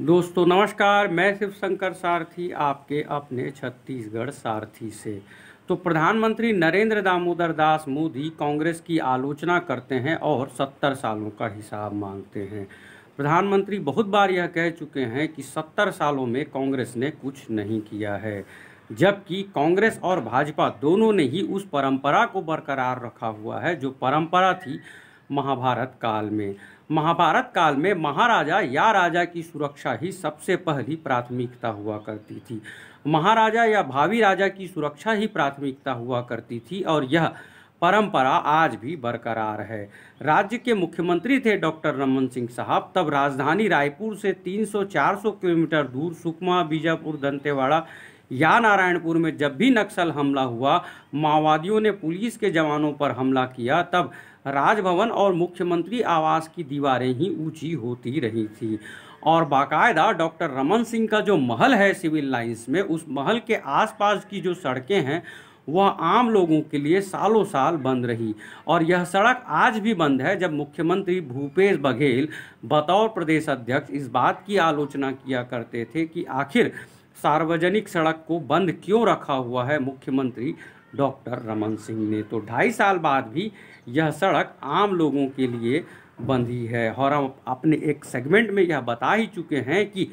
दोस्तों नमस्कार, मैं शिव शंकर सारथी आपके अपने छत्तीसगढ़ सारथी से। तो प्रधानमंत्री नरेंद्र दामोदर दास मोदी कांग्रेस की आलोचना करते हैं और 70 सालों का हिसाब मांगते हैं। प्रधानमंत्री बहुत बार यह कह चुके हैं कि 70 सालों में कांग्रेस ने कुछ नहीं किया है, जबकि कांग्रेस और भाजपा दोनों ने ही उस परंपरा को बरकरार रखा हुआ है जो परंपरा थी महाभारत काल में। महाभारत काल में महाराजा या राजा की सुरक्षा ही सबसे पहली प्राथमिकता हुआ करती थी। महाराजा या भावी राजा की सुरक्षा ही प्राथमिकता हुआ करती थी और यह परंपरा आज भी बरकरार है। राज्य के मुख्यमंत्री थे डॉक्टर रमन सिंह साहब। तब राजधानी रायपुर से 300-400 किलोमीटर दूर सुकमा, बीजापुर, दंतेवाड़ा या नारायणपुर में जब भी नक्सल हमला हुआ, माओवादियों ने पुलिस के जवानों पर हमला किया, तब राजभवन और मुख्यमंत्री आवास की दीवारें ही ऊंची होती रही थी और बाकायदा डॉक्टर रमन सिंह का जो महल है सिविल लाइंस में, उस महल के आसपास की जो सड़कें हैं वह आम लोगों के लिए सालों साल बंद रही और यह सड़क आज भी बंद है। जब मुख्यमंत्री भूपेश बघेल बतौर प्रदेश अध्यक्ष इस बात की आलोचना किया करते थे कि आखिर सार्वजनिक सड़क को बंद क्यों रखा हुआ है मुख्यमंत्री डॉक्टर रमन सिंह ने, तो 2.5 साल बाद भी यह सड़क आम लोगों के लिए बंधी है। और हम अपने एक सेगमेंट में यह बता ही चुके हैं कि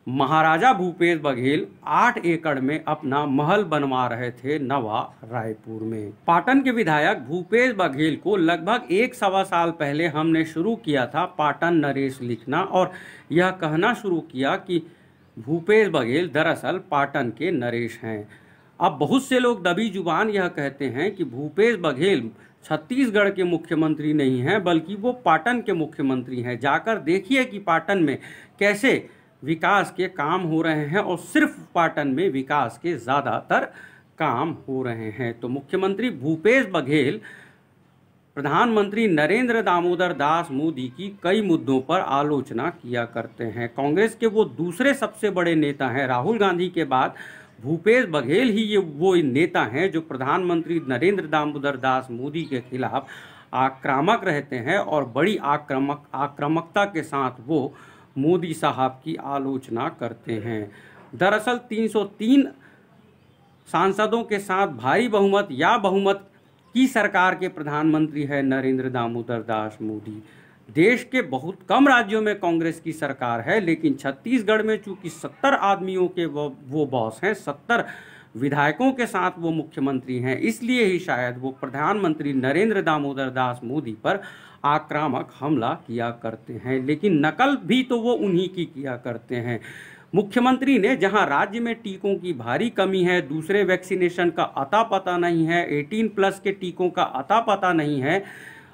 महाराजा भूपेश बघेल 8 एकड़ में अपना महल बनवा रहे थे नवा रायपुर में। पाटन के विधायक भूपेश बघेल को लगभग 1-1.25 साल पहले हमने शुरू किया था पाटन नरेश लिखना और यह कहना शुरू किया कि भूपेश बघेल दरअसल पाटन के नरेश हैं। अब बहुत से लोग दबी जुबान यह कहते हैं कि भूपेश बघेल छत्तीसगढ़ के मुख्यमंत्री नहीं हैं बल्कि वो पाटन के मुख्यमंत्री हैं। जाकर देखिए कि पाटन में कैसे विकास के काम हो रहे हैं और सिर्फ पाटन में विकास के ज़्यादातर काम हो रहे हैं। तो मुख्यमंत्री भूपेश बघेल प्रधानमंत्री नरेंद्र दामोदर दास मोदी की कई मुद्दों पर आलोचना किया करते हैं। कांग्रेस के वो दूसरे सबसे बड़े नेता हैं। राहुल गांधी के बाद भूपेश बघेल ही ये वो नेता हैं जो प्रधानमंत्री नरेंद्र दामोदर दास मोदी के खिलाफ आक्रामक रहते हैं और बड़ी आक्रामकता के साथ वो मोदी साहब की आलोचना करते हैं। दरअसल 303 सांसदों के साथ भारी बहुमत या बहुमत की सरकार के प्रधानमंत्री है नरेंद्र दामोदर दास मोदी। देश के बहुत कम राज्यों में कांग्रेस की सरकार है, लेकिन छत्तीसगढ़ में चूंकि 70 आदमियों के वो बॉस हैं, 70 विधायकों के साथ वो मुख्यमंत्री हैं, इसलिए ही शायद वो प्रधानमंत्री नरेंद्र दामोदर दास मोदी पर आक्रामक हमला किया करते हैं। लेकिन नकल भी तो वो उन्हीं की किया करते हैं। मुख्यमंत्री ने जहां राज्य में टीकों की भारी कमी है, दूसरे वैक्सीनेशन का अता पता नहीं है, 18+ के टीकों का अता पता नहीं है,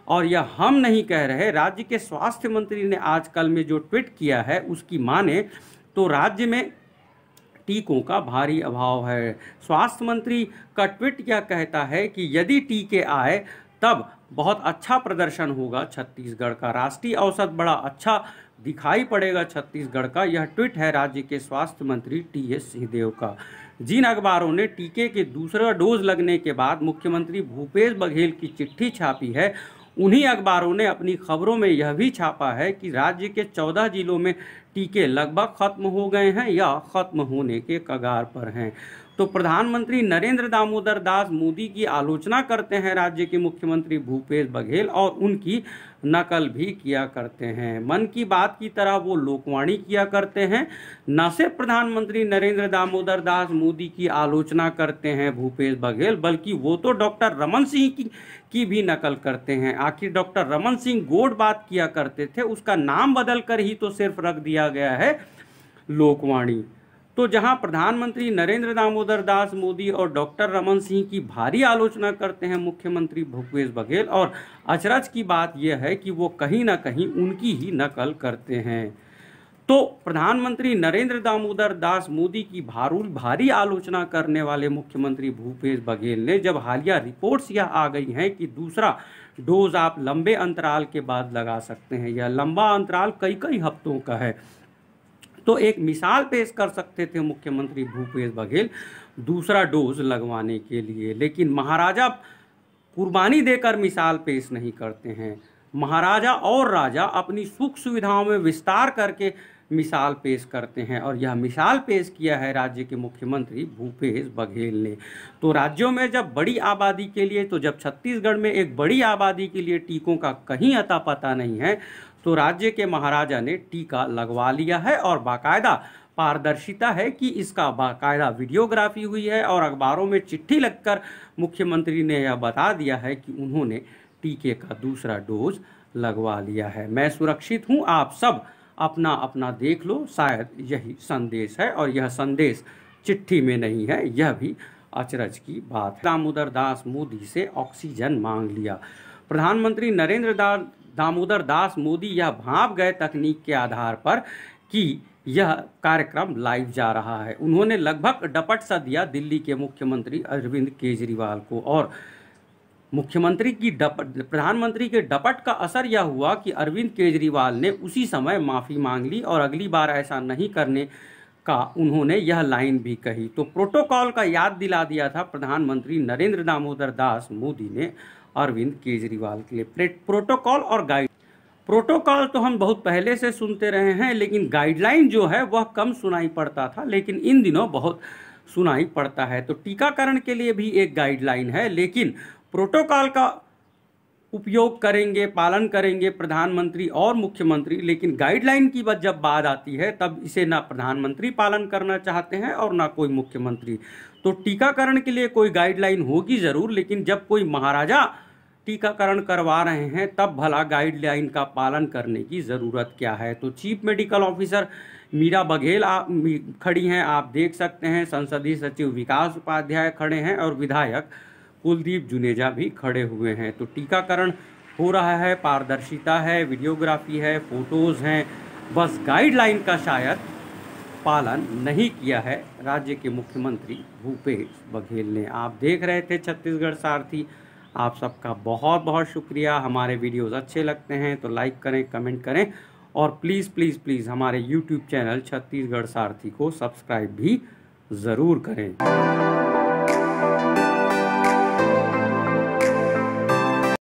और यह हम नहीं कह रहे, राज्य के स्वास्थ्य मंत्री ने आजकल में जो ट्वीट किया है उसकी माने तो राज्य में टीकों का भारी अभाव है। स्वास्थ्य मंत्री का ट्वीट यह कहता है कि यदि टीके आए तब बहुत अच्छा प्रदर्शन होगा छत्तीसगढ़ का, राष्ट्रीय औसत बड़ा अच्छा दिखाई पड़ेगा छत्तीसगढ़ का। यह ट्वीट है राज्य के स्वास्थ्य मंत्री TS सिंहदेव का। जिन अखबारों ने टीके के दूसरा डोज लगने के बाद मुख्यमंत्री भूपेश बघेल की चिट्ठी छापी है, उन्हीं अखबारों ने अपनी खबरों में यह भी छापा है कि राज्य के 14 जिलों में टीके लगभग खत्म हो गए हैं या खत्म होने के कगार पर हैं। तो प्रधानमंत्री नरेंद्र दामोदर दास मोदी की आलोचना करते हैं राज्य के मुख्यमंत्री भूपेश बघेल और उनकी नकल भी किया करते हैं। मन की बात की तरह वो लोकवाणी किया करते हैं। न सिर्फ प्रधानमंत्री नरेंद्र दामोदर दास मोदी की आलोचना करते हैं भूपेश बघेल, बल्कि वो तो डॉक्टर रमन सिंह की भी नकल करते हैं। आखिर डॉक्टर रमन सिंह गोड बात किया करते थे, उसका नाम बदल कर ही तो सिर्फ रख दिया गया है लोकवाणी। तो जहां प्रधानमंत्री नरेंद्र दामोदर दास मोदी और डॉक्टर रमन सिंह की भारी आलोचना करते हैं मुख्यमंत्री भूपेश बघेल, और अचरज की बात यह है कि वो कहीं ना कहीं उनकी ही नकल करते हैं। तो प्रधानमंत्री नरेंद्र दामोदर दास मोदी की भारी आलोचना करने वाले मुख्यमंत्री भूपेश बघेल ने जब हालिया रिपोर्ट्स यह आ गई हैं कि दूसरा डोज आप लंबे अंतराल के बाद लगा सकते हैं, यह लंबा अंतराल कई हफ्तों का है, तो एक मिसाल पेश कर सकते थे मुख्यमंत्री भूपेश बघेल दूसरा डोज लगवाने के लिए। लेकिन महाराजा कुर्बानी देकर मिसाल पेश नहीं करते हैं। महाराजा और राजा अपनी सुख सुविधाओं में विस्तार करके मिसाल पेश करते हैं, और यह मिसाल पेश किया है राज्य के मुख्यमंत्री भूपेश बघेल ने। तो राज्यों में जब बड़ी आबादी के लिए, तो जब छत्तीसगढ़ में एक बड़ी आबादी के लिए टीकों का कहीं अता पता नहीं है, तो राज्य के महाराजा ने टीका लगवा लिया है, और बाकायदा पारदर्शिता है कि इसका बाकायदा वीडियोग्राफी हुई है, और अखबारों में चिट्ठी लगकर मुख्यमंत्री ने यह बता दिया है कि उन्होंने टीके का दूसरा डोज लगवा लिया है। मैं सुरक्षित हूं, आप सब अपना अपना देख लो, शायद यही संदेश है, और यह संदेश चिट्ठी में नहीं है, यह भी अचरज की बात है। दामोदर दास मोदी से ऑक्सीजन मांग लिया। प्रधानमंत्री नरेंद्र दामोदर दास मोदी यह भांप गए तकनीक के आधार पर कि यह कार्यक्रम लाइव जा रहा है। उन्होंने लगभग डपट सा दिया दिल्ली के मुख्यमंत्री अरविंद केजरीवाल को, और प्रधानमंत्री के डपट का असर यह हुआ कि अरविंद केजरीवाल ने उसी समय माफ़ी मांग ली, और अगली बार ऐसा नहीं करने का उन्होंने यह लाइन भी कही। तो प्रोटोकॉल का याद दिला दिया था प्रधानमंत्री नरेंद्र दामोदर दास मोदी ने अरविंद केजरीवाल के लिए। प्रोटोकॉल और गाइड, प्रोटोकॉल तो हम बहुत पहले से सुनते रहे हैं, लेकिन गाइडलाइन जो है वह कम सुनाई पड़ता था, लेकिन इन दिनों बहुत सुनाई पड़ता है। तो टीकाकरण के लिए भी एक गाइडलाइन है, लेकिन प्रोटोकॉल का उपयोग करेंगे, पालन करेंगे प्रधानमंत्री और मुख्यमंत्री, लेकिन गाइडलाइन की जब बात आती है तब इसे ना प्रधानमंत्री पालन करना चाहते हैं और ना कोई मुख्यमंत्री। तो टीकाकरण के लिए कोई गाइडलाइन होगी ज़रूर, लेकिन जब कोई महाराजा टीकाकरण करवा रहे हैं तब भला गाइडलाइन का पालन करने की ज़रूरत क्या है। तो chief medical officer Meera Baghel खड़ी हैं, आप देख सकते हैं, संसदीय सचिव विकास उपाध्याय खड़े हैं, और विधायक कुलदीप जुनेजा भी खड़े हुए हैं। तो टीकाकरण हो रहा है, पारदर्शिता है, वीडियोग्राफी है, फोटोज़ हैं, बस गाइडलाइन का शायद पालन नहीं किया है राज्य के मुख्यमंत्री भूपेश बघेल ने। आप देख रहे थे छत्तीसगढ़ सारथी, आप सबका बहुत बहुत शुक्रिया। हमारे वीडियोस अच्छे लगते हैं तो लाइक करें, कमेंट करें, और प्लीज़ प्लीज़ प्लीज़ हमारे यूट्यूब चैनल छत्तीसगढ़ सारथी को सब्सक्राइब भी ज़रूर करें।